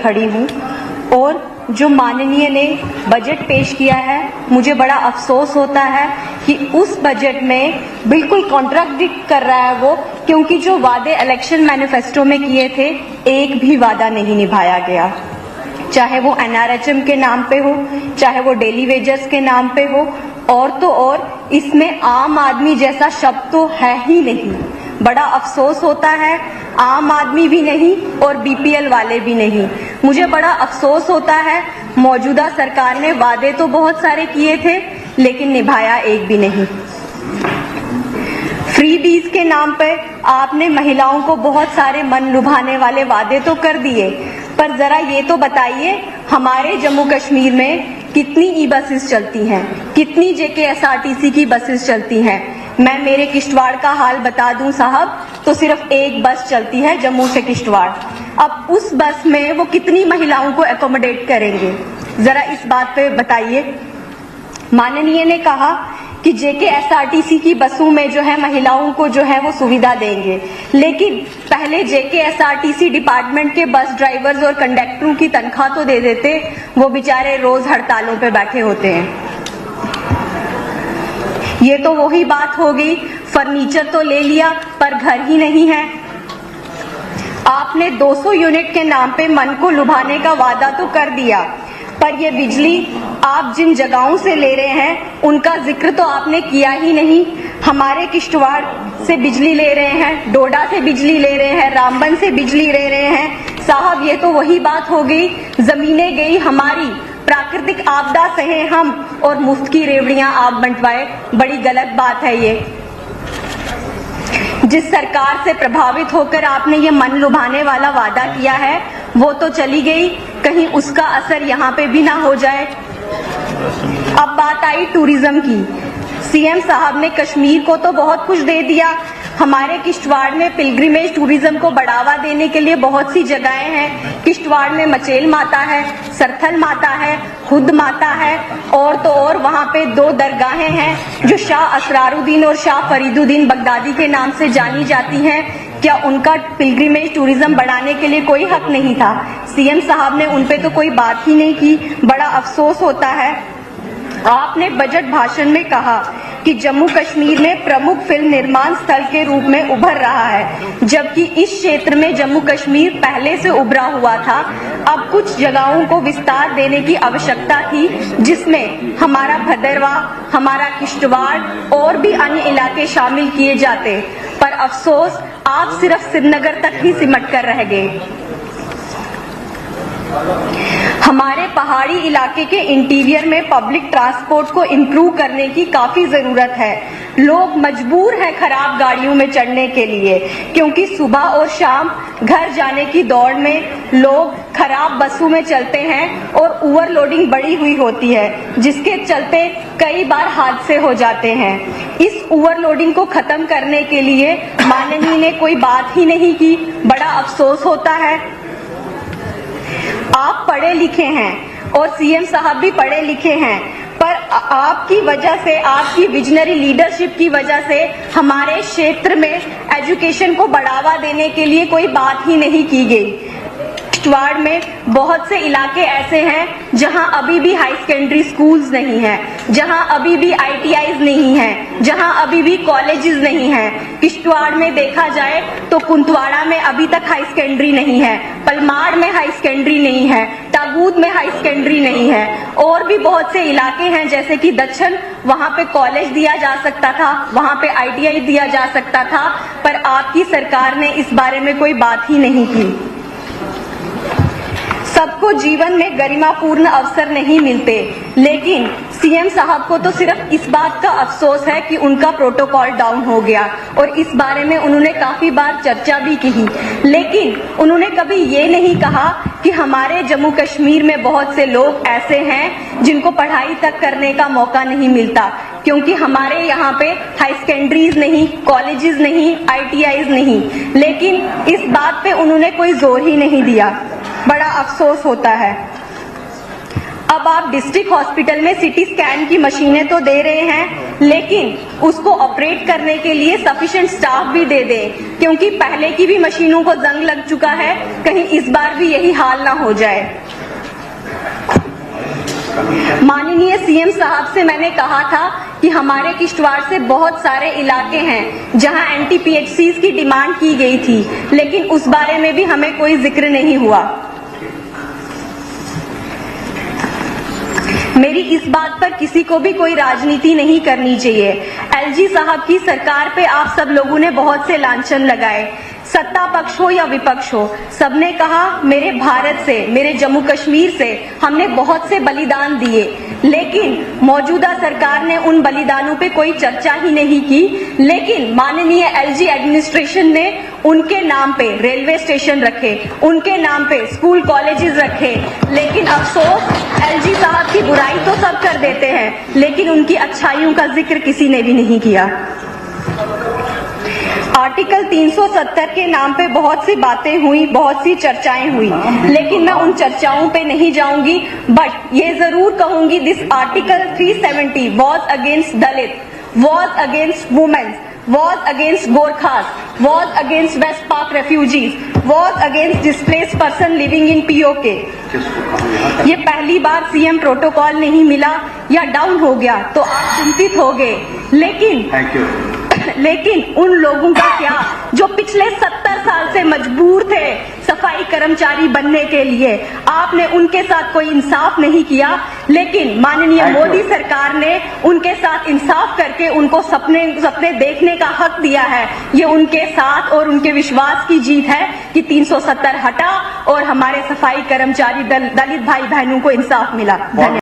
खड़ी हूँ और जो माननीय ने बजट पेश किया है, मुझे बड़ा अफसोस होता है कि उस बजट में बिल्कुल कॉन्ट्राडिक्ट कर रहा है वो, क्योंकि जो वादे इलेक्शन मैनिफेस्टो में किए थे, एक भी वादा नहीं निभाया गया। चाहे वो NRHM के नाम पे हो, चाहे वो डेली वेजेस के नाम पे हो, और तो और इसमें आम आदमी जैसा शब्द तो है ही नहीं। बड़ा अफसोस होता है, आम आदमी भी नहीं और BPL वाले भी नहीं। मुझे बड़ा अफसोस होता है, मौजूदा सरकार ने वादे तो बहुत सारे किए थे लेकिन निभाया एक भी नहीं। फ्रीबीज के नाम पे आपने महिलाओं को बहुत सारे मन लुभाने वाले वादे तो कर दिए, पर जरा ये तो बताइए हमारे जम्मू कश्मीर में कितनी ई बसेस चलती हैं, कितनी JKSRTC की बसेस चलती हैं। मैं मेरे किश्तवाड़ का हाल बता दूं साहब, तो सिर्फ एक बस चलती है जम्मू से किश्तवाड़। अब उस बस में वो कितनी महिलाओं को एकोमोडेट करेंगे, जरा इस बात पे बताइए। माननीय ने कहा कि JKSRTC की बसों में जो है महिलाओं को जो है वो सुविधा देंगे, लेकिन पहले JKSRTC डिपार्टमेंट के बस ड्राइवर्स और कंडक्टरों की तनख्वाह तो दे देते, वो बेचारे रोज हड़तालों पे बैठे होते हैं। ये तो वही बात हो गई, फर्नीचर तो ले लिया पर घर ही नहीं है। आपने 200 यूनिट के नाम पे मन को लुभाने का वादा तो कर दिया, पर ये बिजली आप जिन जगहों से ले रहे हैं उनका जिक्र तो आपने किया ही नहीं। हमारे किश्तवाड़ से बिजली ले रहे हैं, डोडा से बिजली ले रहे हैं, रामबन से बिजली ले रहे हैं। साहब ये तो वही बात हो गई, जमीनें गई हमारी, प्राकृतिक आपदा सहे हम और मुफ्त की रेवड़ियां आप बंटवाए। बड़ी गलत बात है ये। जिस सरकार से प्रभावित होकर आपने ये मन लुभाने वाला वादा किया है वो तो चली गई, कहीं उसका असर यहाँ पे भी ना हो जाए। अब बात आई टूरिज्म की। CM साहब ने कश्मीर को तो बहुत कुछ दे दिया, हमारे किश्तवाड़ में पिलग्रिमेज टूरिज्म को बढ़ावा देने के लिए बहुत सी जगहें हैं। किश्तवाड़ में मचेल माता है, सरथल माता है, खुद माता है, और तो और वहाँ पे 2 दरगाहें हैं जो शाह असरारुद्दीन और शाह फरीदुद्दीन बगदादी के नाम से जानी जाती हैं। क्या उनका पिलग्रिमेज टूरिज्म बढ़ाने के लिए कोई हक नहीं था? CM साहब ने उन पे तो कोई बात ही नहीं की। बड़ा अफसोस होता है। आपने बजट भाषण में कहा कि जम्मू कश्मीर में प्रमुख फिल्म निर्माण स्थल के रूप में उभर रहा है, जबकि इस क्षेत्र में जम्मू कश्मीर पहले से उभरा हुआ था। अब कुछ जगहों को विस्तार देने की आवश्यकता थी, जिसमें हमारा भदरवा, हमारा किश्तवाड़ और भी अन्य इलाके शामिल किए जाते, पर अफसोस आप सिर्फ श्रीनगर तक ही सिमट कर रह गए। हमारे पहाड़ी इलाके के इंटीरियर में पब्लिक ट्रांसपोर्ट को इम्प्रूव करने की काफी जरूरत है। लोग मजबूर हैं खराब गाड़ियों में चढ़ने के लिए, क्योंकि सुबह और शाम घर जाने की दौड़ में लोग खराब बसों में चलते हैं और ओवरलोडिंग बढ़ी हुई होती है, जिसके चलते कई बार हादसे हो जाते हैं। इस ओवरलोडिंग को खत्म करने के लिए माननीय ने कोई बात ही नहीं की। बड़ा अफसोस होता है। आप पढ़े लिखे हैं और CM साहब भी पढ़े लिखे हैं, पर आपकी वजह से, आपकी विजनरी लीडरशिप की वजह से हमारे क्षेत्र में एजुकेशन को बढ़ावा देने के लिए कोई बात ही नहीं की गई। किश्तवाड़ में बहुत से इलाके ऐसे हैं जहां अभी भी हाई सेकेंडरी स्कूल्स नहीं हैं, जहां अभी भी ITIs नहीं हैं, जहां अभी भी कॉलेजेस नहीं हैं। किश्तवाड़ में देखा जाए तो कुंतवाड़ा में अभी तक हाई सेकेंडरी नहीं है, पलमाड़ में हाई सेकेंडरी नहीं है, ताबूत में हाई सेकेंडरी नहीं है, और भी बहुत से इलाके हैं जैसे कि दक्षिण, वहां पे कॉलेज दिया जा सकता था, वहां पे ITI दिया जा सकता था, पर आपकी सरकार ने इस बारे में कोई बात ही नहीं की। सबको जीवन में गरिमापूर्ण अवसर नहीं मिलते, लेकिन CM साहब को तो सिर्फ इस बात का अफसोस है कि उनका प्रोटोकॉल डाउन हो गया, और इस बारे में उन्होंने काफी बार चर्चा भी की, लेकिन उन्होंने कभी ये नहीं कहा कि हमारे जम्मू कश्मीर में बहुत से लोग ऐसे हैं जिनको पढ़ाई तक करने का मौका नहीं मिलता, क्योंकि हमारे यहाँ पे हाई सेकेंडरीज नहीं, कॉलेजेस नहीं, ITIs नहीं, लेकिन इस बात पे उन्होंने कोई जोर ही नहीं दिया। बड़ा अफसोस होता है। अब आप डिस्ट्रिक्ट हॉस्पिटल में CT स्कैन की मशीनें तो दे रहे हैं, लेकिन उसको ऑपरेट करने के लिए सफिशिएंट स्टाफ भी दे दें, क्योंकि पहले की भी मशीनों को जंग लग चुका है, कहीं इस बार भी यही हाल ना हो जाए। माननीय सीएम साहब से मैंने कहा था कि हमारे किश्तवाड़ से बहुत सारे इलाके हैं जहां एंटी-पीएचसीज की डिमांड की गई थी, लेकिन उस बारे में भी हमें कोई जिक्र नहीं हुआ। मेरी इस बात पर किसी को भी कोई राजनीति नहीं करनी चाहिए। एलजी साहब की सरकार पे आप सब लोगों ने बहुत से लांछन लगाए, सत्ता पक्ष हो या विपक्ष हो, सबने कहा मेरे भारत से, मेरे जम्मू कश्मीर से हमने बहुत से बलिदान दिए, लेकिन मौजूदा सरकार ने उन बलिदानों पे कोई चर्चा ही नहीं की। लेकिन माननीय एलजी एडमिनिस्ट्रेशन ने उनके नाम पे रेलवे स्टेशन रखे, उनके नाम पे स्कूल कॉलेजेस रखे, लेकिन अफसोस एलजी साहब की बुराई तो सब कर देते हैं, लेकिन उनकी अच्छाइयों का जिक्र किसी ने भी नहीं किया। आर्टिकल 370 के नाम पे बहुत सी बातें हुई, बहुत सी चर्चाएं हुई, लेकिन मैं उन चर्चाओं पे नहीं जाऊंगी, बट ये जरूर कहूंगी this article 370 was against Dalit, was against women, was against Gorkhas, was against West Pak refugees, was against displaced person living in PoK. ये पहली बार सीएम प्रोटोकॉल नहीं मिला या डाउन हो गया तो आप चिंतित हो गए, लेकिन उन लोगों का क्या जो पिछले 70 साल से मजबूर थे सफाई कर्मचारी बनने के लिए? आपने उनके साथ कोई इंसाफ नहीं किया, लेकिन माननीय मोदी सरकार ने उनके साथ इंसाफ करके उनको सपने देखने का हक दिया है। ये उनके साथ और उनके विश्वास की जीत है कि 370 हटा और हमारे सफाई कर्मचारी दलित भाई बहनों को इंसाफ मिला। धन्यवाद।